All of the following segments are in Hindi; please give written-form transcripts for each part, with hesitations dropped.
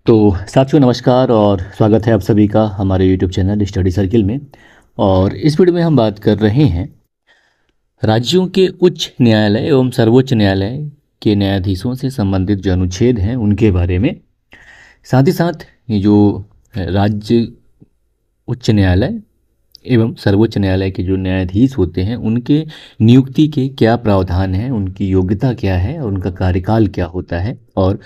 तो साथियों नमस्कार और स्वागत है आप सभी का हमारे YouTube चैनल स्टडी सर्किल में। और इस वीडियो में हम बात कर रहे हैं राज्यों के उच्च न्यायालय एवं सर्वोच्च न्यायालय के न्यायाधीशों से संबंधित जो अनुच्छेद हैं उनके बारे में। साथ ही साथ ये जो राज्य उच्च न्यायालय एवं सर्वोच्च न्यायालय के जो न्यायाधीश होते हैं उनके नियुक्ति के क्या प्रावधान हैं, उनकी योग्यता क्या है और उनका कार्यकाल क्या होता है, और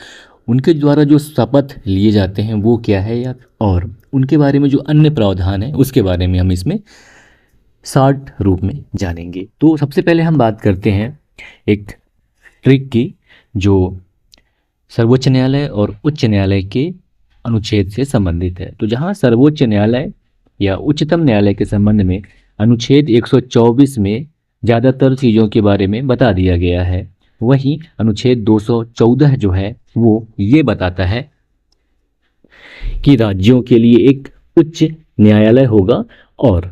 उनके द्वारा जो शपथ लिए जाते हैं वो क्या है, या और उनके बारे में जो अन्य प्रावधान है उसके बारे में हम इसमें शॉर्ट रूप में जानेंगे। तो सबसे पहले हम बात करते हैं एक ट्रिक की जो सर्वोच्च न्यायालय और उच्च न्यायालय के अनुच्छेद से संबंधित है। तो जहां सर्वोच्च न्यायालय या उच्चतम न्यायालय के संबंध में अनुच्छेद 124 में ज़्यादातर चीज़ों के बारे में बता दिया गया है, वहीं अनुच्छेद 214 जो है वो ये बताता है कि राज्यों के लिए एक उच्च न्यायालय होगा और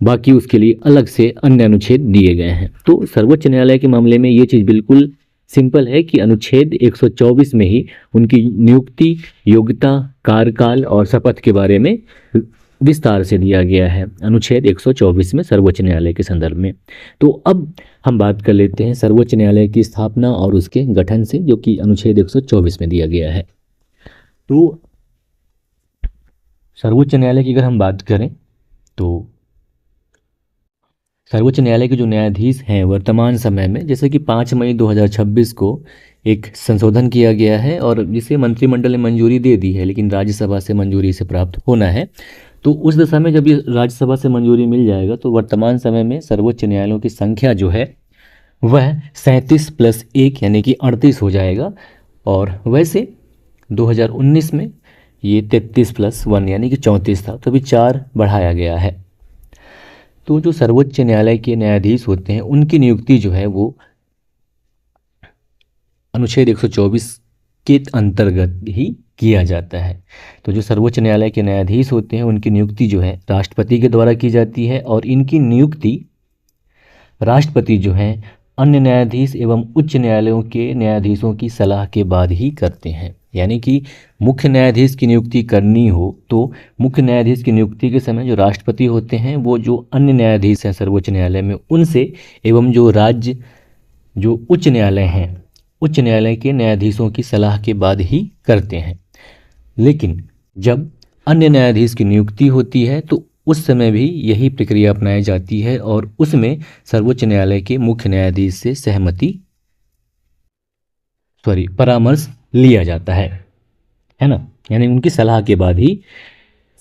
बाकी उसके लिए अलग से अन्य अनुच्छेद दिए गए हैं। तो सर्वोच्च न्यायालय के मामले में ये चीज़ बिल्कुल सिंपल है कि अनुच्छेद 124 में ही उनकी नियुक्ति, योग्यता, कार्यकाल और शपथ के बारे में विस्तार से दिया गया है अनुच्छेद 124 में सर्वोच्च न्यायालय के संदर्भ में। तो अब हम बात कर लेते हैं सर्वोच्च न्यायालय की स्थापना और उसके गठन से, जो कि अनुच्छेद 124 में दिया गया है। तो सर्वोच्च न्यायालय की अगर हम बात करें तो सर्वोच्च न्यायालय के जो न्यायाधीश हैं वर्तमान समय में, जैसे कि 5 मई 2026 को एक संशोधन किया गया है और जिसे मंत्रिमंडल ने मंजूरी दे दी है, लेकिन राज्यसभा से मंजूरी इसे प्राप्त होना है। तो उस दशा में जब ये राज्यसभा से मंजूरी मिल जाएगा तो वर्तमान समय में सर्वोच्च न्यायालयों की संख्या जो है वह 37 + 1 यानी कि 38 हो जाएगा। और वैसे 2019 में ये 33 + 1 यानी कि 34 था, तो अभी 4 बढ़ाया गया है। तो जो सर्वोच्च न्यायालय के न्यायाधीश होते हैं उनकी नियुक्ति जो है वो अनुच्छेद 124 के अंतर्गत ही किया जाता है। तो जो सर्वोच्च न्यायालय के न्यायाधीश होते हैं उनकी नियुक्ति जो है राष्ट्रपति के द्वारा की जाती है और इनकी नियुक्ति राष्ट्रपति जो है अन्य न्यायाधीश एवं उच्च न्यायालयों के न्यायाधीशों की सलाह के बाद ही करते हैं। यानी कि मुख्य न्यायाधीश की नियुक्ति करनी हो तो मुख्य न्यायाधीश की नियुक्ति के समय जो राष्ट्रपति होते हैं वो जो अन्य न्यायाधीश हैं सर्वोच्च न्यायालय में उनसे एवं जो उच्च न्यायालय हैं उच्च न्यायालय के न्यायाधीशों की सलाह के बाद ही करते हैं। लेकिन जब अन्य न्यायाधीश की नियुक्ति होती है तो उस समय भी यही प्रक्रिया अपनाई जाती है और उसमें सर्वोच्च न्यायालय के मुख्य न्यायाधीश से परामर्श लिया जाता है ना। यानी उनकी सलाह के बाद ही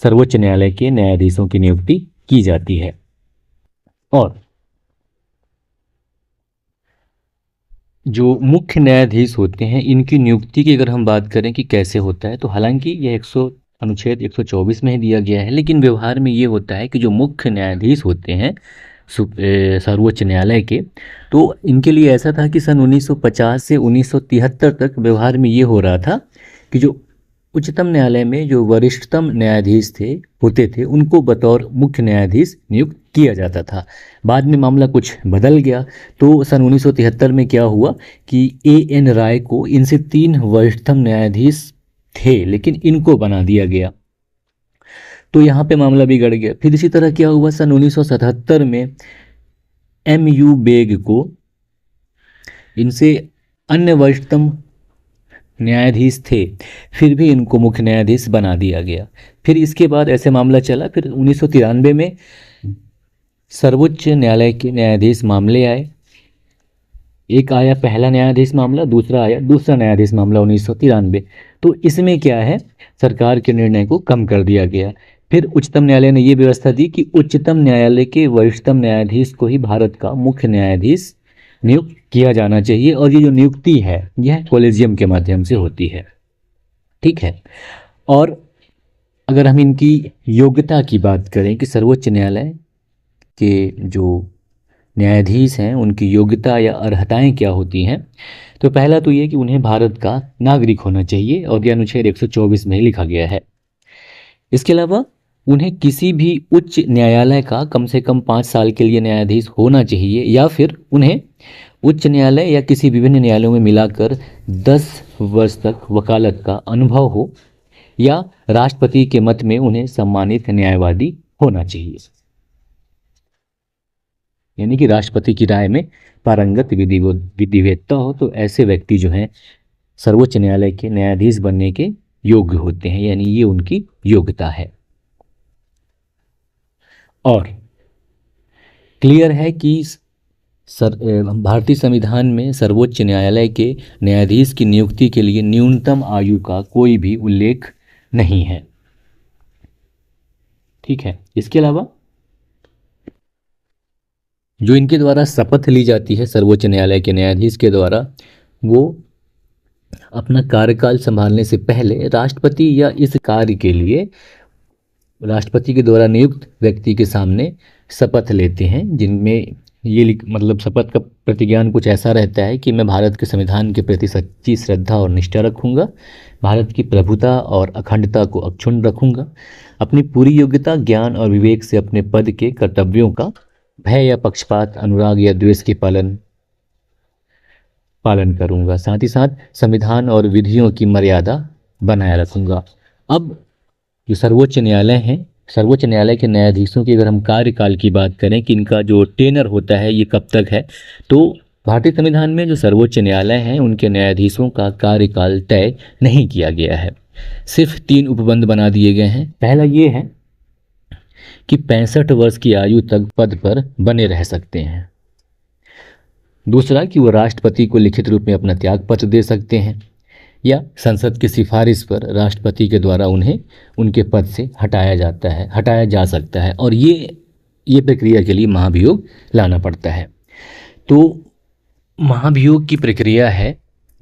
सर्वोच्च न्यायालय के न्यायाधीशों की नियुक्ति की जाती है। और जो मुख्य न्यायाधीश होते हैं इनकी नियुक्ति की अगर हम बात करें कि कैसे होता है, तो हालांकि यह अनुच्छेद 124 में ही दिया गया है, लेकिन व्यवहार में ये होता है कि जो मुख्य न्यायाधीश होते हैं सर्वोच्च न्यायालय के, तो इनके लिए ऐसा था कि सन 1950 से 1973 तक व्यवहार में ये हो रहा था कि जो उच्चतम न्यायालय में जो वरिष्ठतम न्यायाधीश होते थे उनको बतौर मुख्य न्यायाधीश नियुक्त किया जाता था। बाद में मामला कुछ बदल गया, तो सन 1973 में क्या हुआ कि A.N. राय को इनसे 3 वरिष्ठतम न्यायाधीश थे लेकिन इनको बना दिया गया, तो यहाँ पे मामला बिगड़ गया। फिर इसी तरह क्या हुआ, सन 1977 में M.U. बेग को इनसे अन्य वरिष्ठतम न्यायाधीश थे, फिर भी इनको मुख्य न्यायाधीश बना दिया गया। फिर इसके बाद ऐसे मामला चला। फिर 1993 में सर्वोच्च न्यायालय के न्यायाधीश मामले आए। एक आया पहला न्यायाधीश मामला, दूसरा आया दूसरा न्यायाधीश मामला 1993। तो इसमें क्या है, सरकार के निर्णय को कम कर दिया गया। फिर उच्चतम न्यायालय ने ये व्यवस्था दी कि उच्चतम न्यायालय के वरिष्ठतम न्यायाधीश को ही भारत का मुख्य न्यायाधीश नियुक्त किया जाना चाहिए और ये जो नियुक्ति है यह कॉलेजियम के माध्यम से होती है। ठीक है। और अगर हम इनकी योग्यता की बात करें कि सर्वोच्च न्यायालय के जो न्यायाधीश हैं उनकी योग्यता या अर्हताएं क्या होती हैं, तो पहला तो ये कि उन्हें भारत का नागरिक होना चाहिए और यह अनुच्छेद 124 में ही लिखा गया है। इसके अलावा उन्हें किसी भी उच्च न्यायालय का कम से कम 5 साल के लिए न्यायाधीश होना चाहिए, या फिर उन्हें उच्च न्यायालय या किसी विभिन्न न्यायालयों में मिलाकर 10 वर्ष तक वकालत का अनुभव हो या राष्ट्रपति के मत में उन्हें सम्मानित न्यायवादी होना चाहिए। यानी कि राष्ट्रपति की राय में पारंगत विधिवेत्ता हो तो ऐसे व्यक्ति जो हैं सर्वोच्च न्यायालय के न्यायाधीश बनने के योग्य होते हैं, यानी ये उनकी योग्यता है। और क्लियर है कि भारतीय संविधान में सर्वोच्च न्यायालय के न्यायाधीश की नियुक्ति के लिए न्यूनतम आयु का कोई भी उल्लेख नहीं है। ठीक है, इसके अलावा जो इनके द्वारा शपथ ली जाती है सर्वोच्च न्यायालय के न्यायाधीश के द्वारा, वो अपना कार्यकाल संभालने से पहले राष्ट्रपति या इस कार्य के लिए राष्ट्रपति के द्वारा नियुक्त व्यक्ति के सामने शपथ लेते हैं, जिनमें ये मतलब शपथ का प्रतिज्ञान कुछ ऐसा रहता है कि मैं भारत के संविधान के प्रति सच्ची श्रद्धा और निष्ठा रखूंगा, भारत की प्रभुता और अखंडता को अक्षुण्ण रखूंगा, अपनी पूरी योग्यता, ज्ञान और विवेक से अपने पद के कर्तव्यों का भय या पक्षपात, अनुराग या द्वेष के पालन करूंगा, साथ ही साथ संविधान और विधियों की मर्यादा बनाए रखूंगा। अब जो सर्वोच्च न्यायालय है, सर्वोच्च न्यायालय के न्यायाधीशों की अगर हम कार्यकाल की बात करें कि इनका जो टेनर होता है ये कब तक है, तो भारतीय संविधान में जो सर्वोच्च न्यायालय हैं उनके न्यायाधीशों का कार्यकाल तय नहीं किया गया है, सिर्फ 3 उपबंध बना दिए गए हैं। पहला ये है कि 65 वर्ष की आयु तक पद पर बने रह सकते हैं। दूसरा कि वो राष्ट्रपति को लिखित रूप में अपना त्याग पत्र दे सकते हैं या संसद की सिफारिश पर राष्ट्रपति के द्वारा उन्हें उनके पद से हटाया जा सकता है, और ये प्रक्रिया के लिए महाभियोग लाना पड़ता है। तो महाभियोग की प्रक्रिया है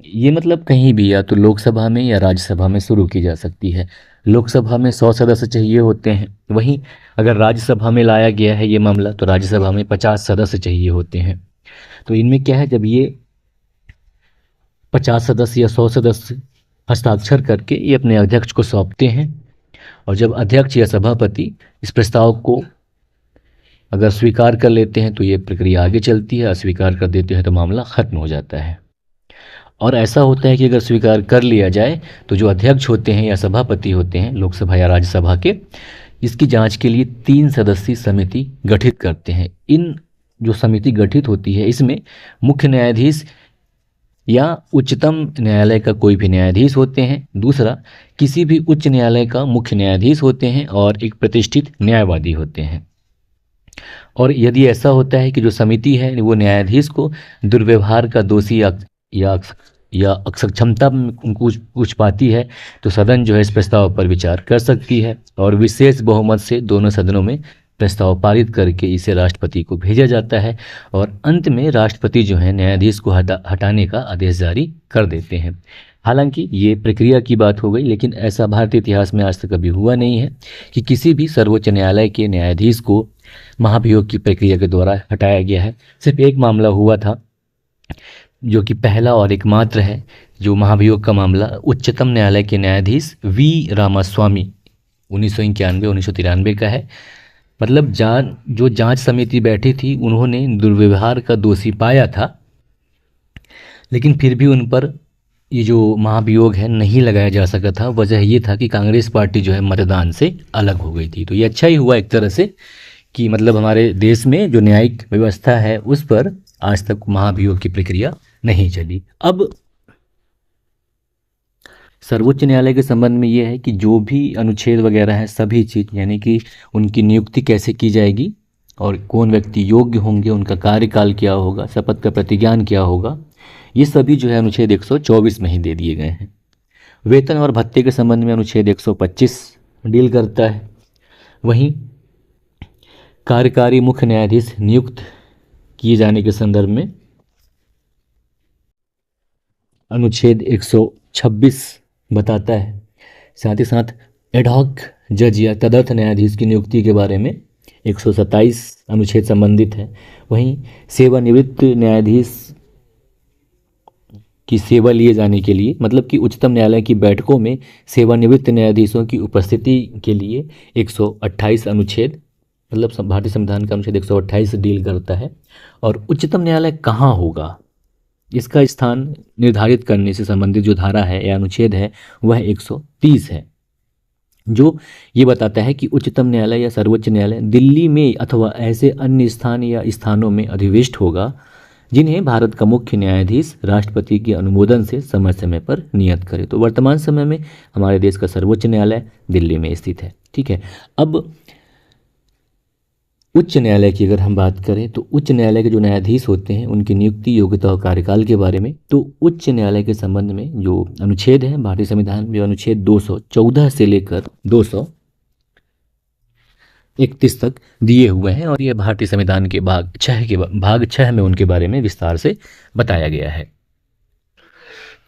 ये मतलब कहीं भी या तो लोकसभा में या राज्यसभा में शुरू की जा सकती है। लोकसभा में 100 सदस्य चाहिए होते हैं, वहीं अगर राज्यसभा में लाया गया है ये मामला तो राज्यसभा में 50 सदस्य चाहिए होते हैं। तो इनमें क्या है, जब ये 50 सदस्य या 100 सदस्य हस्ताक्षर करके ये अपने अध्यक्ष को सौंपते हैं, और जब अध्यक्ष या सभापति इस प्रस्ताव को अगर स्वीकार कर लेते हैं तो ये प्रक्रिया आगे चलती है, अस्वीकार कर देते हैं तो मामला खत्म हो जाता है। और ऐसा होता है कि अगर स्वीकार कर लिया जाए तो जो अध्यक्ष होते हैं या सभापति होते हैं लोकसभा या राज्यसभा के, इसकी जांच के लिए 3 सदस्यीय समिति गठित करते हैं। इन जो समिति गठित होती है इसमें मुख्य न्यायाधीश या उच्चतम न्यायालय का कोई भी न्यायाधीश होते हैं, दूसरा किसी भी उच्च न्यायालय का मुख्य न्यायाधीश होते हैं, और एक प्रतिष्ठित न्यायवादी होते हैं। और यदि ऐसा होता है कि जो समिति है वो न्यायाधीश को दुर्व्यवहार का दोषी या अक्षमता उनको कुछ पाती है तो सदन जो है इस प्रस्ताव पर विचार कर सकती है, और विशेष बहुमत से दोनों सदनों में प्रस्ताव पारित करके इसे राष्ट्रपति को भेजा जाता है, और अंत में राष्ट्रपति जो है न्यायाधीश को हटाने का आदेश जारी कर देते हैं। हालांकि ये प्रक्रिया की बात हो गई, लेकिन ऐसा भारतीय इतिहास में आज तक कभी हुआ नहीं है कि किसी भी सर्वोच्च न्यायालय के न्यायाधीश को महाभियोग की प्रक्रिया के द्वारा हटाया गया है। सिर्फ एक मामला हुआ था जो कि पहला और एकमात्र है, जो महाभियोग का मामला उच्चतम न्यायालय के न्यायाधीश वी रामास्वामी 1991-1993 का है। मतलब जो जांच समिति बैठी थी उन्होंने दुर्व्यवहार का दोषी पाया था, लेकिन फिर भी उन पर ये जो महाभियोग है नहीं लगाया जा सका था। वजह ये था कि कांग्रेस पार्टी जो है मतदान से अलग हो गई थी। तो ये अच्छा ही हुआ एक तरह से कि मतलब हमारे देश में जो न्यायिक व्यवस्था है उस पर आज तक महाभियोग की प्रक्रिया नहीं चली। अब सर्वोच्च न्यायालय के संबंध में ये है कि जो भी अनुच्छेद वगैरह है सभी चीज़, यानी कि उनकी नियुक्ति कैसे की जाएगी और कौन व्यक्ति योग्य होंगे, उनका कार्यकाल क्या होगा, शपथ का प्रतिज्ञान क्या होगा, ये सभी जो है अनुच्छेद 124 में ही दे दिए गए हैं। वेतन और भत्ते के संबंध में अनुच्छेद 125 डील करता है। वहीं कार्यकारी मुख्य न्यायाधीश नियुक्त किए जाने के संदर्भ में अनुच्छेद 126 बताता है। साथ ही साथ एडहॉक जज या तदर्थ न्यायाधीश की नियुक्ति के बारे में 127 अनुच्छेद संबंधित है। वहीं सेवानिवृत्त न्यायाधीश की सेवा लिए जाने के लिए, मतलब कि उच्चतम न्यायालय की बैठकों में सेवानिवृत्त न्यायाधीशों की उपस्थिति के लिए 128 अनुच्छेद, मतलब भारतीय संविधान का अनुच्छेद 128 डील करता है। और उच्चतम न्यायालय कहाँ होगा इसका स्थान निर्धारित करने से संबंधित जो धारा है या अनुच्छेद है वह 130 है, जो ये बताता है कि उच्चतम न्यायालय या सर्वोच्च न्यायालय दिल्ली में अथवा ऐसे अन्य स्थान या स्थानों में अधिविष्ट होगा जिन्हें भारत का मुख्य न्यायाधीश राष्ट्रपति के अनुमोदन से समय समय पर नियत करे। तो वर्तमान समय में हमारे देश का सर्वोच्च न्यायालय दिल्ली में स्थित है। ठीक है। अब उच्च न्यायालय की अगर हम बात करें तो उच्च न्यायालय के जो न्यायाधीश होते हैं उनकी नियुक्ति, योग्यता और कार्यकाल के बारे में, तो उच्च न्यायालय के संबंध में जो अनुच्छेद है भारतीय संविधान में, अनुच्छेद 214 से लेकर 231 तक दिए हुए हैं और यह भारतीय संविधान के भाग 6 में उनके बारे में विस्तार से बताया गया है।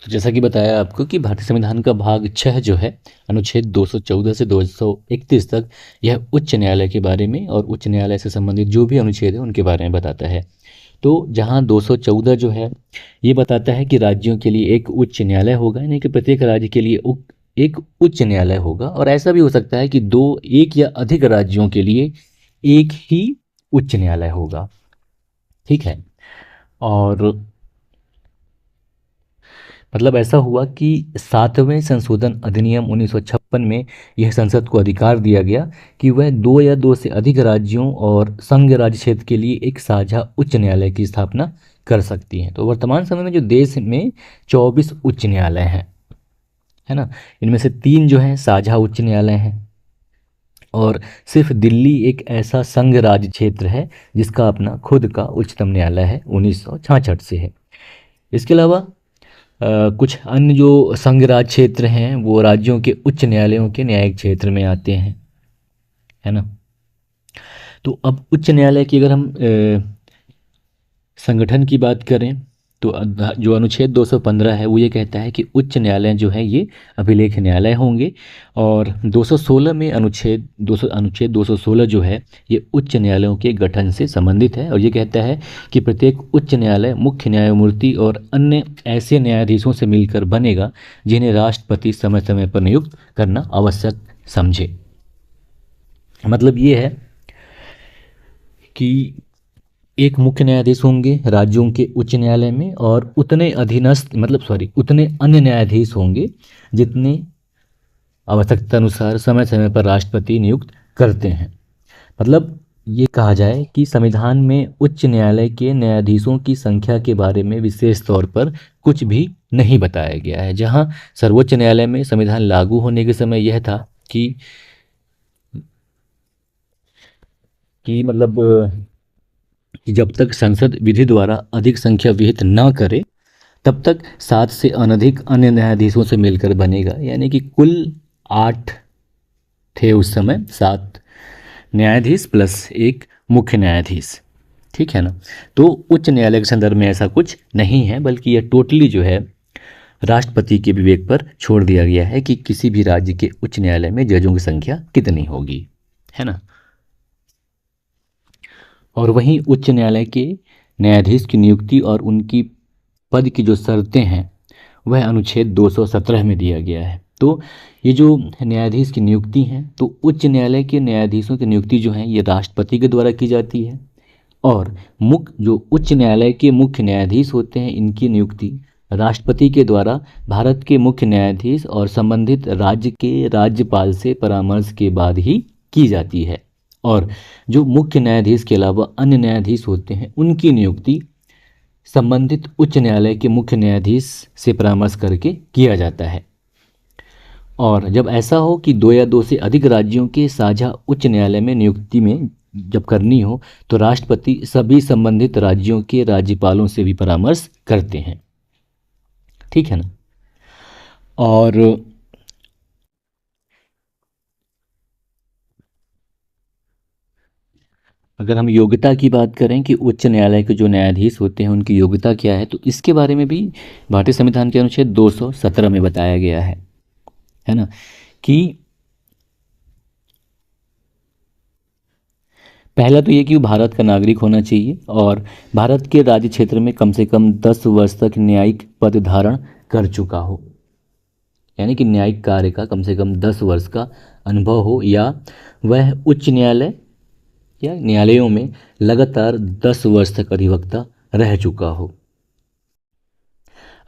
तो जैसा कि बताया आपको कि भारतीय संविधान का भाग 6 जो है अनुच्छेद 214 से 231 तक, यह उच्च न्यायालय के बारे में और उच्च न्यायालय से संबंधित जो भी अनुच्छेद है उनके बारे में बताता है। तो जहां 214 जो है ये बताता है कि राज्यों के लिए एक उच्च न्यायालय होगा, यानी कि प्रत्येक राज्य के लिए एक उच्च न्यायालय होगा, और ऐसा भी हो सकता है कि एक या अधिक राज्यों के लिए एक ही उच्च न्यायालय होगा। ठीक है। और मतलब ऐसा हुआ कि 7वें संशोधन अधिनियम 1956 में यह संसद को अधिकार दिया गया कि वह 2 या 2 से अधिक राज्यों और संघ राज्य क्षेत्र के लिए एक साझा उच्च न्यायालय की स्थापना कर सकती हैं। तो वर्तमान समय में जो देश में 24 उच्च न्यायालय हैं, है ना, इनमें से 3 जो हैं साझा उच्च न्यायालय हैं, और सिर्फ दिल्ली एक ऐसा संघ राज्य क्षेत्र है जिसका अपना खुद का उच्चतम न्यायालय है, 1966 से है। इसके अलावा कुछ अन्य जो संघ राज्य क्षेत्र हैं वो राज्यों के उच्च न्यायालयों के न्यायिक क्षेत्र में आते हैं, है ना। तो अब उच्च न्यायालय की अगर हम संगठन की बात करें तो जो अनुच्छेद 215 है वो ये कहता है कि उच्च न्यायालय जो है ये अभिलेख न्यायालय होंगे, और 216 में अनुच्छेद 216 जो है ये उच्च न्यायालयों के गठन से संबंधित है, और ये कहता है कि प्रत्येक उच्च न्यायालय मुख्य न्यायमूर्ति और अन्य ऐसे न्यायाधीशों से मिलकर बनेगा जिन्हें राष्ट्रपति समय समय पर नियुक्त करना आवश्यक समझे। मतलब ये है कि एक मुख्य न्यायाधीश होंगे राज्यों के उच्च न्यायालय में, और उतने उतने अन्य न्यायाधीश होंगे जितने आवश्यकता अनुसार समय समय पर राष्ट्रपति नियुक्त करते हैं। मतलब ये कहा जाए कि संविधान में उच्च न्यायालय के न्यायाधीशों की संख्या के बारे में विशेष तौर पर कुछ भी नहीं बताया गया है। जहां सर्वोच्च न्यायालय में संविधान लागू होने के समय यह था कि कि जब तक संसद विधि द्वारा अधिक संख्या विहित न करे तब तक 7 से अनधिक अन्य न्यायाधीशों से मिलकर बनेगा, यानी कि कुल 8 थे उस समय, 7 न्यायाधीश प्लस एक मुख्य न्यायाधीश। ठीक है ना। तो उच्च न्यायालय के संदर्भ में ऐसा कुछ नहीं है, बल्कि यह टोटली जो है राष्ट्रपति के विवेक पर छोड़ दिया गया है कि किसी भी राज्य के उच्च न्यायालय में जजों की संख्या कितनी होगी, है ना। और वहीं उच्च न्यायालय के न्यायाधीश की नियुक्ति और उनकी पद की जो शर्तें हैं वह अनुच्छेद 217 में दिया गया है। तो ये जो न्यायाधीश की नियुक्ति हैं, तो उच्च न्यायालय के न्यायाधीशों की नियुक्ति जो है ये राष्ट्रपति के द्वारा की जाती है, और जो उच्च न्यायालय के मुख्य न्यायाधीश होते हैं इनकी नियुक्ति राष्ट्रपति के द्वारा भारत के मुख्य न्यायाधीश और संबंधित राज्य के राज्यपाल से परामर्श के बाद ही की जाती है। और जो मुख्य न्यायाधीश के अलावा अन्य न्यायाधीश होते हैं उनकी नियुक्ति संबंधित उच्च न्यायालय के मुख्य न्यायाधीश से परामर्श करके किया जाता है। और जब ऐसा हो कि 2 या 2 से अधिक राज्यों के साझा उच्च न्यायालय में नियुक्ति में जब करनी हो तो राष्ट्रपति सभी संबंधित राज्यों के राज्यपालों से भी परामर्श करते हैं। ठीक है ना। और अगर हम योग्यता की बात करें कि उच्च न्यायालय के जो न्यायाधीश होते हैं उनकी योग्यता क्या है, तो इसके बारे में भी भारतीय संविधान के अनुच्छेद 217 में बताया गया है ना, कि पहला तो ये कि वो भारत का नागरिक होना चाहिए और भारत के राज्य क्षेत्र में कम से कम 10 वर्ष तक न्यायिक पद धारण कर चुका हो, यानी कि न्यायिक कार्य का कम से कम 10 वर्ष का अनुभव हो, या वह उच्च न्यायालय या न्यायालयों में लगातार 10 वर्ष तक अधिवक्ता रह चुका हो।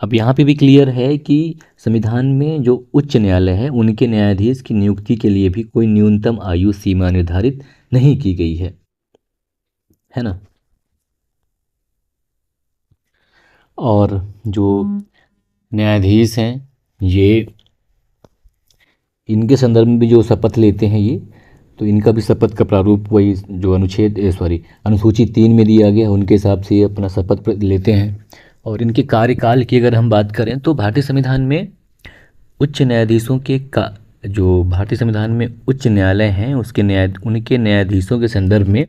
अब यहाँ पे भी क्लियर है कि संविधान में जो उच्च न्यायालय है उनके न्यायाधीश की नियुक्ति के लिए भी कोई न्यूनतम आयु सीमा निर्धारित नहीं की गई है ना। और जो न्यायाधीश हैं ये, इनके संदर्भ में भी जो शपथ लेते हैं ये, तो इनका भी शपथ का प्रारूप वही जो अनुसूची 3 में दिया गया है, उनके हिसाब से ये अपना शपथ लेते हैं। और इनके कार्यकाल की अगर हम बात करें तो भारतीय संविधान में उच्च न्यायाधीशों के का जो भारतीय संविधान में उच्च न्यायालय हैं उनके न्यायाधीशों के संदर्भ में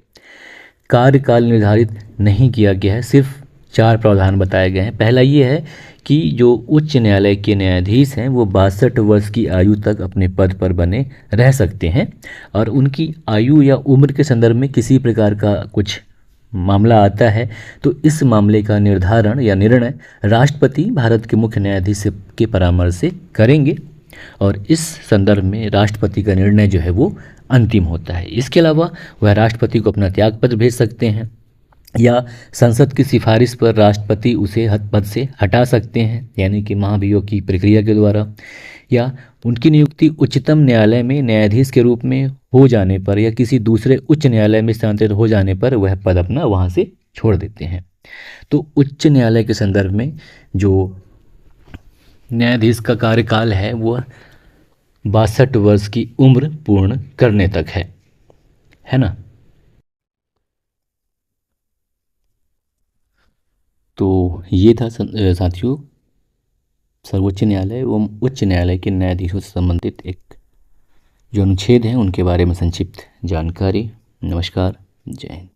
कार्यकाल निर्धारित नहीं किया गया है, सिर्फ 4 प्रावधान बताए गए हैं। पहला ये है कि जो उच्च न्यायालय के न्यायाधीश हैं वो 62 वर्ष की आयु तक अपने पद पर बने रह सकते हैं, और उनकी आयु या उम्र के संदर्भ में किसी प्रकार का कुछ मामला आता है तो इस मामले का निर्धारण या निर्णय राष्ट्रपति भारत के मुख्य न्यायाधीश के परामर्श से करेंगे, और इस संदर्भ में राष्ट्रपति का निर्णय जो है वो अंतिम होता है। इसके अलावा वह राष्ट्रपति को अपना त्यागपत्र भेज सकते हैं, या संसद की सिफारिश पर राष्ट्रपति उसे पद से हटा सकते हैं, यानी कि महाभियोग की प्रक्रिया के द्वारा, या उनकी नियुक्ति उच्चतम न्यायालय में न्यायाधीश के रूप में हो जाने पर या किसी दूसरे उच्च न्यायालय में स्थानांतरित हो जाने पर वह पद अपना वहाँ से छोड़ देते हैं। तो उच्च न्यायालय के संदर्भ में जो न्यायाधीश का कार्यकाल है वो 62 वर्ष की उम्र पूर्ण करने तक है ना। तो ये था साथियों सर्वोच्च न्यायालय एवं उच्च न्यायालय के न्यायाधीशों से संबंधित एक जो अनुच्छेद हैं उनके बारे में संक्षिप्त जानकारी। नमस्कार, जय हिंद।